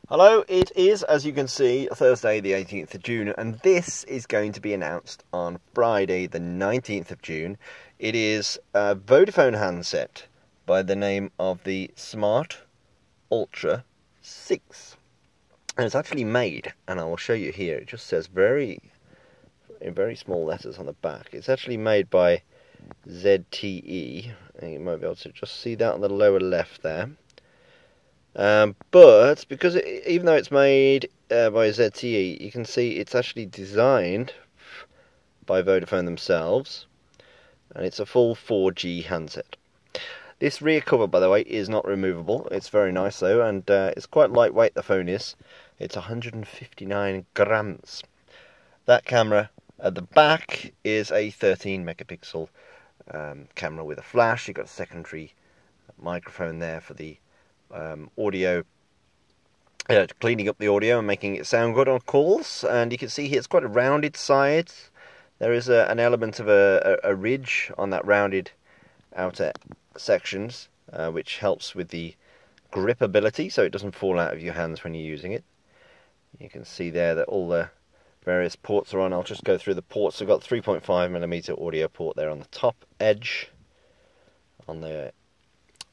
Hello, it is, as you can see, Thursday the 18th of June, and this is going to be announced on Friday the 19th of June. It is a Vodafone handset by the name of the Smart Ultra 6. And it's actually made, and I will show you here, it just says in very small letters on the back. It's actually made by ZTE, and you might be able to just see that on the lower left there. But because even though it's made by ZTE, you can see it's actually designed by Vodafone themselves, and it's a full 4G handset. This rear cover, by the way, is not removable. It's very nice though, and it's quite lightweight. The phone is. It's 159 grams. That camera at the back is a 13 megapixel camera with a flash. You've got a secondary microphone there for the audio, cleaning up the audio and making it sound good on calls. And you can see here it's quite a rounded side. There is an element of a ridge on that rounded outer sections, which helps with the gripability, so it doesn't fall out of your hands when you're using it. You can see there that all the various ports are on. I'll just go through the ports. I've got 3.5mm audio port there on the top edge. On the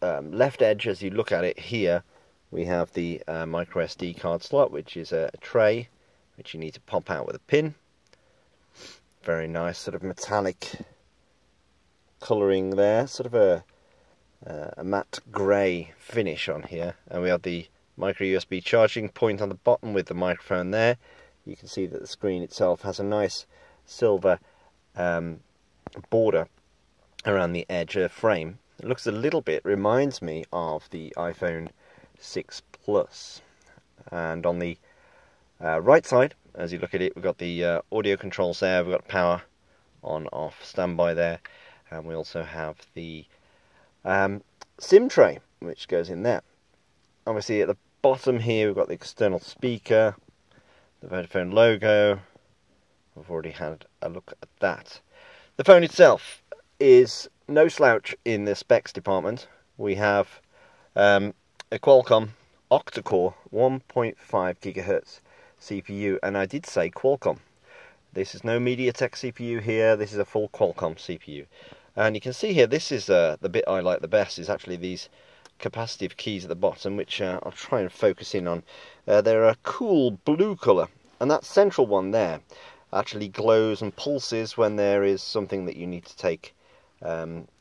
left edge, as you look at it here, we have the micro SD card slot, which is a tray which you need to pop out with a pin. Very nice sort of metallic colouring there, sort of a matte grey finish on here. And we have the micro USB charging point on the bottom with the microphone there. You can see that the screen itself has a nice silver border around the edge of the frame. It looks a little bit, reminds me of the iPhone 6 Plus. And on the right side, as you look at it, we've got the audio controls there. We've got power on, off, standby there. And we also have the SIM tray, which goes in there. Obviously at the bottom here, we've got the external speaker, the Vodafone logo. We've already had a look at that. The phone itself is no slouch in the specs department. We have a Qualcomm octa-core 1.5 GHz CPU, and I did say Qualcomm. This is no MediaTek CPU here, this is a full Qualcomm CPU. And you can see here, this is the bit I like the best, is actually these capacitive keys at the bottom, which I'll try and focus in on. They're a cool blue colour, and that central one there actually glows and pulses when there is something that you need to take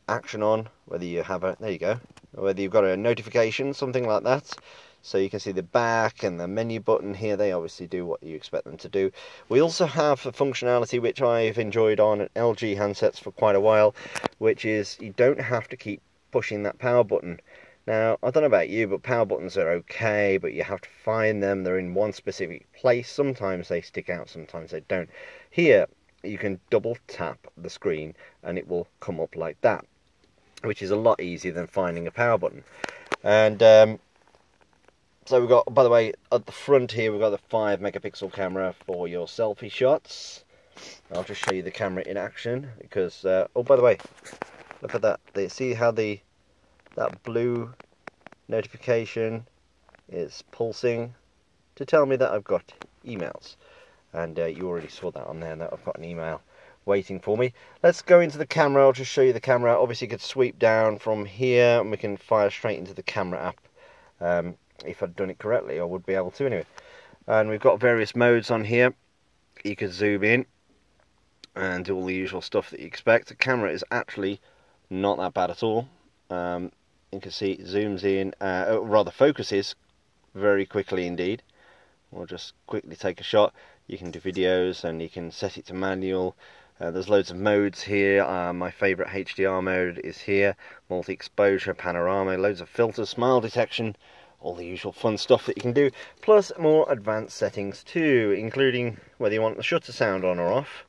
action on, whether you have a, there you go, whether you've got a notification, something like that. So you can see the back and the menu button here, they obviously do what you expect them to do. We also have a functionality which I've enjoyed on LG handsets for quite a while, which is you don't have to keep pushing that power button. Now, I don't know about you, but power buttons are okay, but you have to find them. They're in one specific place. Sometimes they stick out, sometimes they don't. Here, you can double tap the screen and it will come up like that, which is a lot easier than finding a power button. And so we've got, by the way, at the front here, we've got the 5 megapixel camera for your selfie shots. I'll just show you the camera in action because, oh, by the way, look at that. See how that blue notification is pulsing to tell me that I've got emails. And you already saw that on there, that I've got an email waiting for me. Let's go into the camera. I'll just show you the camera. Obviously, you could sweep down from here and we can fire straight into the camera app. If I'd done it correctly, I would be able to anyway. And we've got various modes on here. You could zoom in and do all the usual stuff that you expect. The camera is actually not that bad at all. You can see it zooms in, rather focuses very quickly indeed. We'll just quickly take a shot. You can do videos and you can set it to manual. There's loads of modes here. My favourite HDR mode is here. Multi-exposure, panorama, loads of filters, smile detection, all the usual fun stuff that you can do. Plus more advanced settings too, including whether you want the shutter sound on or off.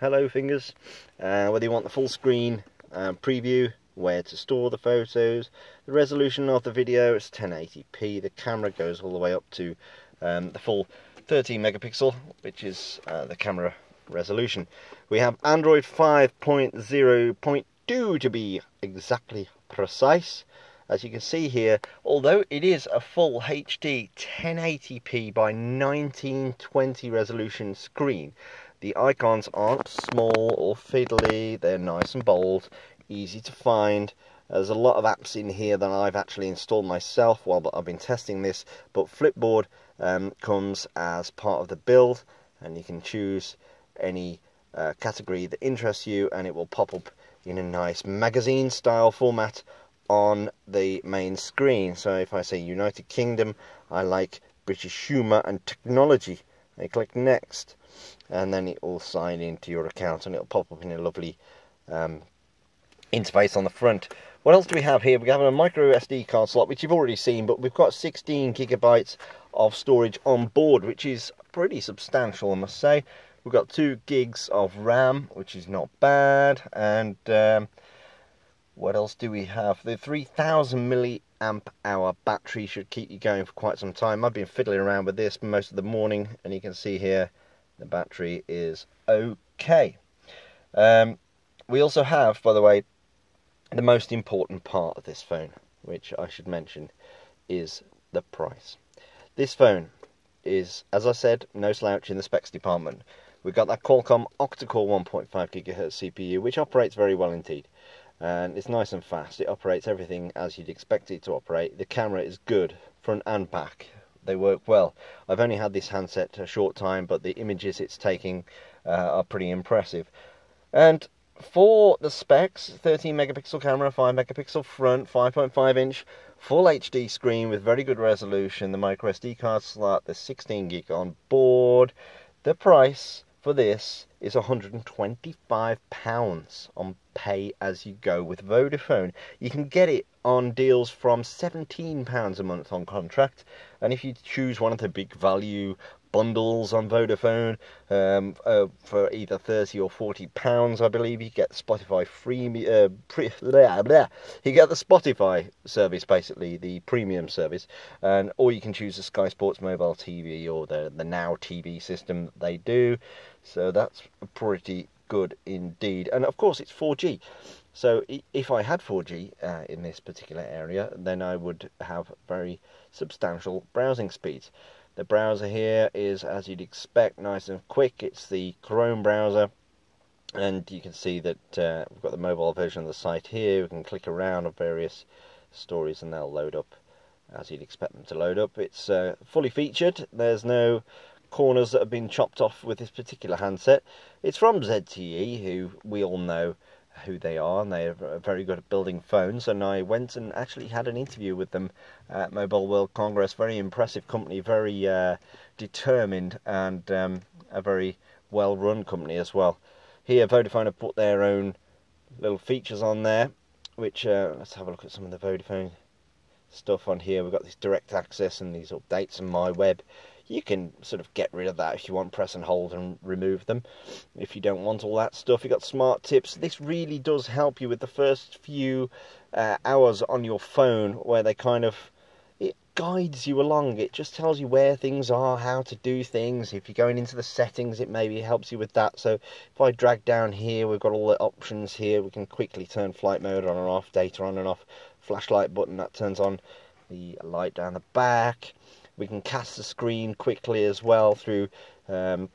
Hello fingers. Whether you want the full screen preview, where to store the photos, the resolution of the video is 1080p. The camera goes all the way up to the full 13 megapixel, which is the camera resolution. We have Android 5.0.2 to be exactly precise. As you can see here, although it is a full HD 1080p by 1920 resolution screen, the icons aren't small or fiddly, they're nice and bold, easy to find. There's a lot of apps in here that I've actually installed myself while I've been testing this, but Flipboard comes as part of the build, and you can choose any category that interests you, and it will pop up in a nice magazine style format on the main screen. So if I say United Kingdom, I like British humour and technology, I click next, and then it will sign into your account and it'll pop up in a lovely interface on the front. What else do we have here? We have a micro SD card slot, which you've already seen, but we've got 16 gigabytes of storage on board, which is pretty substantial, I must say. We've got 2 gigs of RAM, which is not bad, and what else do we have? The 3000 milliamp hour battery should keep you going for quite some time. I've been fiddling around with this most of the morning, and you can see here the battery is okay. We also have, by the way, the most important part of this phone, which I should mention, is the price. This phone is, as I said, no slouch in the specs department. We've got that Qualcomm octa-core 1.5 GHz CPU, which operates very well indeed. And it's nice and fast. It operates everything as you'd expect it to operate. The camera is good, front and back. They work well. I've only had this handset a short time, but the images it's taking are pretty impressive. And for the specs, 13 megapixel camera, 5 megapixel front, 5.5 inch full HD screen with very good resolution, the micro SD card slot, the 16 gig on board. The price for this is £125 on pay as you go with Vodafone. You can get it on deals from £17 a month on contract, and if you choose one of the big value bundles on Vodafone for either £30 or £40, I believe, you get Spotify you get the Spotify service, basically the premium service, and or you can choose the Sky Sports mobile TV or the Now TV system that they do. So that's pretty good indeed. And of course it's 4G. So if I had 4G in this particular area, then I would have very substantial browsing speeds. The browser here is, as you'd expect, nice and quick. It's the Chrome browser, and you can see that we've got the mobile version of the site here. We can click around on various stories and they'll load up as you'd expect them to load up. It's fully featured. There's no corners that have been chopped off with this particular handset. It's from ZTE, who we all know who they are, and they are very good at building phones, and I went and actually had an interview with them at Mobile World Congress. Very impressive company, very determined, and a very well run company as well. Here Vodafone have put their own little features on there, which let's have a look at some of the Vodafone stuff on here. We've got this direct access and these updates and my web. You can sort of get rid of that if you want, press and hold and remove them. If you don't want all that stuff, you've got smart tips. This really does help you with the first few hours on your phone, where they kind of, it guides you along. It just tells you where things are, how to do things. If you're going into the settings, it maybe helps you with that. So if I drag down here, we've got all the options here. We can quickly turn flight mode on and off, data on and off, flashlight button that turns on the light down the back. We can cast the screen quickly as well through Chromecast.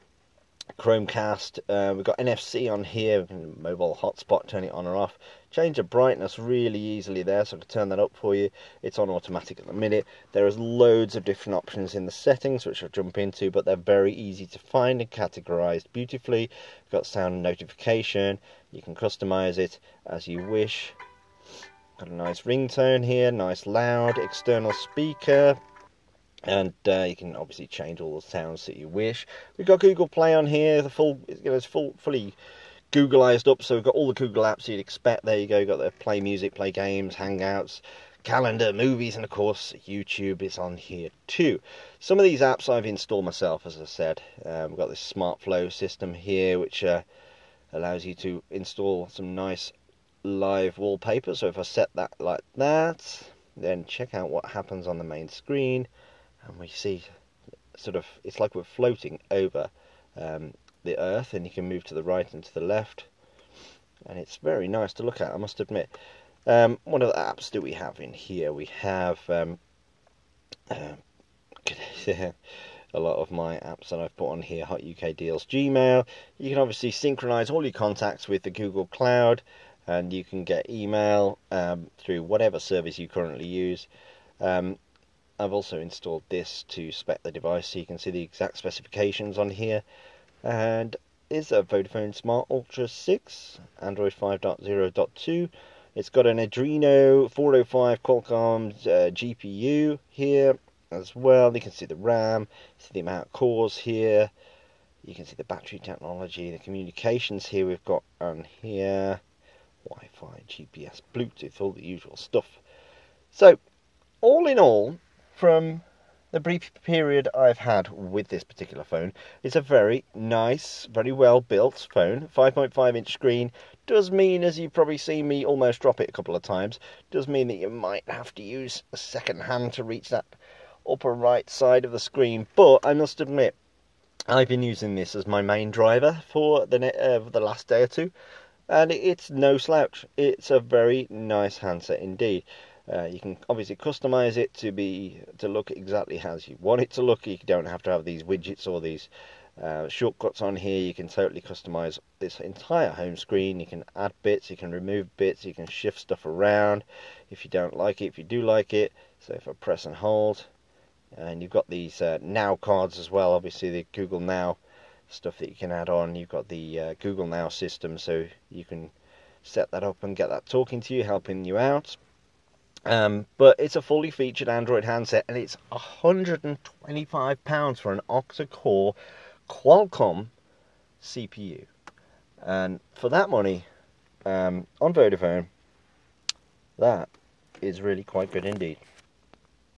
We've got NFC on here. We can mobile hotspot, turn it on or off. Change the brightness really easily there, so I can turn that up for you. It's on automatic at the minute. There is loads of different options in the settings, which I'll jump into, but they're very easy to find and categorized beautifully. We've got sound notification. You can customize it as you wish. Got a nice ringtone here, nice loud external speaker. And you can obviously change all the sounds that you wish. We've got Google Play on here. The full, it's fully Googleized up, so we've got all the Google apps you'd expect. There you go. You've got the Play Music, Play Games, Hangouts, Calendar, Movies, and of course YouTube is on here too. Some of these apps I've installed myself, as I said. We've got this Smart Flow system here, which allows you to install some nice live wallpapers. So if I set that like that, then check out what happens on the main screen. And we see sort of, it's like we're floating over the earth, and you can move to the right and to the left, and it's very nice to look at, I must admit. What other apps do we have in here? We have a lot of my apps that I've put on here. Hot UK Deals, Gmail. You can obviously synchronize all your contacts with the Google Cloud, and you can get email through whatever service you currently use. I've also installed this to spec the device, so you can see the exact specifications on here. And it's a Vodafone Smart Ultra 6, Android 5.0.2. It's got an Adreno 405 Qualcomm GPU here as well. You can see the RAM, see the amount of cores here. You can see the battery technology, the communications here we've got on here. Wi-Fi, GPS, Bluetooth, all the usual stuff. So, all in all, from the brief period I've had with this particular phone, it's a very nice, very well built phone. 5.5-inch screen does mean, as you've probably seen me almost drop it a couple of times, does mean that you might have to use a second hand to reach that upper right side of the screen. But I must admit, I've been using this as my main driver for the last day or two, and it's no slouch. It's a very nice handset indeed. You can obviously customize it to look exactly as you want it to look. You don't have to have these widgets or these shortcuts on here. You can totally customize this entire home screen. You can add bits, you can remove bits, you can shift stuff around if you don't like it, if you do like it. So if I press and hold, and you've got these Now cards as well, obviously the Google Now stuff that you can add on. You've got the Google Now system, so you can set that up and get that talking to you, helping you out. But it's a fully featured Android handset, and it's £125 for an octa-core Qualcomm CPU. And for that money, on Vodafone, that is really quite good indeed.